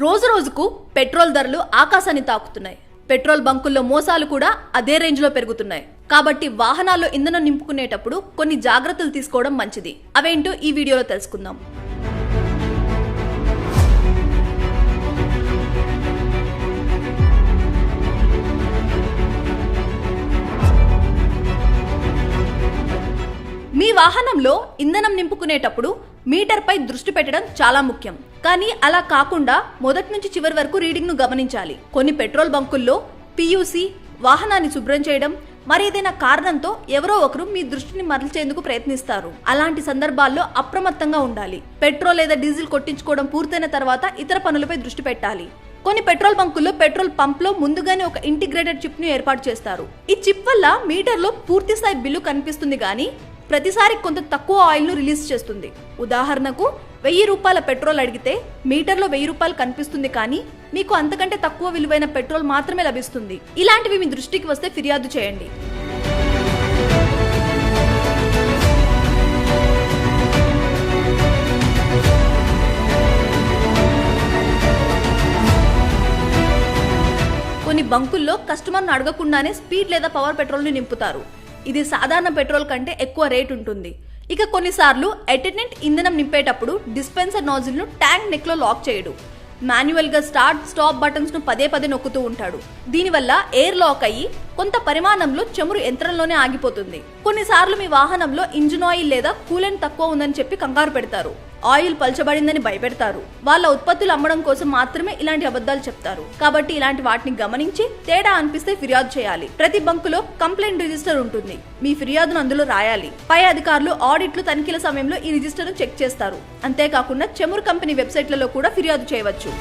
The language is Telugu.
రోజు రోజుకు పెట్రోల్ ధరలు ఆకాశాన్ని తాకుతున్నాయి. పెట్రోల్ బంకుల్లో మోసాలు కూడా అదే రేంజ్ లో పెరుగుతున్నాయి. కాబట్టి వాహనాల్లో ఇంధనం నింపుకునేటప్పుడు కొన్ని జాగ్రత్తలు తీసుకోవడం మంచిది. అవేంటో ఈ వీడియోలో తెలుసుకుందాం. మీ వాహనంలో ఇంధనం నింపుకునేటప్పుడు మీటర్పై దృష్టి పెట్టడం చాలా ముఖ్యం. కానీ అలా కాకుండా మొదటి నుంచి చివరి వరకు రీడింగ్ ను గమనించాలి. కొన్ని పెట్రోల్ బంకుల్లో పియూసి వాహనాన్ని శుభ్రం చేయడం మరేదైనా కారణంతో ఎవరో ఒకరు మీ దృష్టిని మరల్చేందుకు ప్రయత్నిస్తారు. అలాంటి సందర్భాల్లో అప్రమత్తంగా ఉండాలి. పెట్రోల్ లేదా డీజిల్ కొట్టించుకోవడం పూర్తయిన తర్వాత ఇతర పనులపై దృష్టి పెట్టాలి. కొన్ని పెట్రోల్ బంకుల్లో పెట్రోల్ పంప్ లో ముందుగానే ఒక ఇంటిగ్రేటెడ్ చిప్ ను ఏర్పాటు చేస్తారు. ఈ చిప్ వల్ల మీటర్ లో పూర్తి స్థాయి బిల్లు కనిపిస్తుంది, కానీ ప్రతిసారి కొంత తక్కువ ఆయిల్ ను రిలీజ్ చేస్తుంది. ఉదాహరణకు 1000 రూపాయల పెట్రోల్ అడిగితే మీటర్లో 1000 రూపాయలు కనిపిస్తుంది, కానీ మీకు అంతకంటే తక్కువ విలువైన పెట్రోల్ మాత్రమే లభిస్తుంది. ఇలాంటివి మీ దృష్టికి వస్తే ఫిర్యాదు చేయండి. కొన్ని బంకుల్లో కస్టమర్ను అడగకుండానే స్పీడ్ లేదా పవర్ పెట్రోల్ ని నింపుతారు. ఇది సాధారణ పెట్రోల్ కంటే ఎక్కువ రేట్ ఉంటుంది. ఇక కొన్నిసార్లు అటెండెంట్ ఇంధనం నింపేటప్పుడు డిస్పెన్సర్ నోజిల్ ను ట్యాంక్ నెక్ లో లాక్ చేయడు. మాన్యువల్ గా స్టార్ట్ స్టాప్ బటన్స్ ను పదే పదే నొక్కుతూ ఉంటాడు. దీనివల్ల ఎయిర్ లాక్ అయ్యి కొంత పరిమాణంలో చమురు యంత్రంలోనే ఆగిపోతుంది. కొన్నిసార్లు మీ వాహనంలో ఇంజిన్ ఆయిల్ లేదా కూలెంట్ తక్కువ ఉందని చెప్పి కంగారు పెడతారు. ఆయిల్ పల్చబడిందని భయపెడతారు. వాళ్ళ ఉత్పత్తులు అమ్మడం కోసం మాత్రమే ఇలాంటి అబద్ధాలు చెప్తారు. కాబట్టి ఇలాంటి వాటిని గమనించి తేడా అనిపిస్తే ఫిర్యాదు చేయాలి. ప్రతి బంకులో కంప్లైంట్ రిజిస్టర్ ఉంటుంది. మీ ఫిర్యాదును అందులో రాయాలి. పై అధికారులు ఆడిట్లు తనిఖీల సమయంలో ఈ రిజిస్టర్ ను చెక్ చేస్తారు. అంతేకాకుండా చమురు కంపెనీ వెబ్సైట్లలో కూడా ఫిర్యాదు చేయవచ్చు.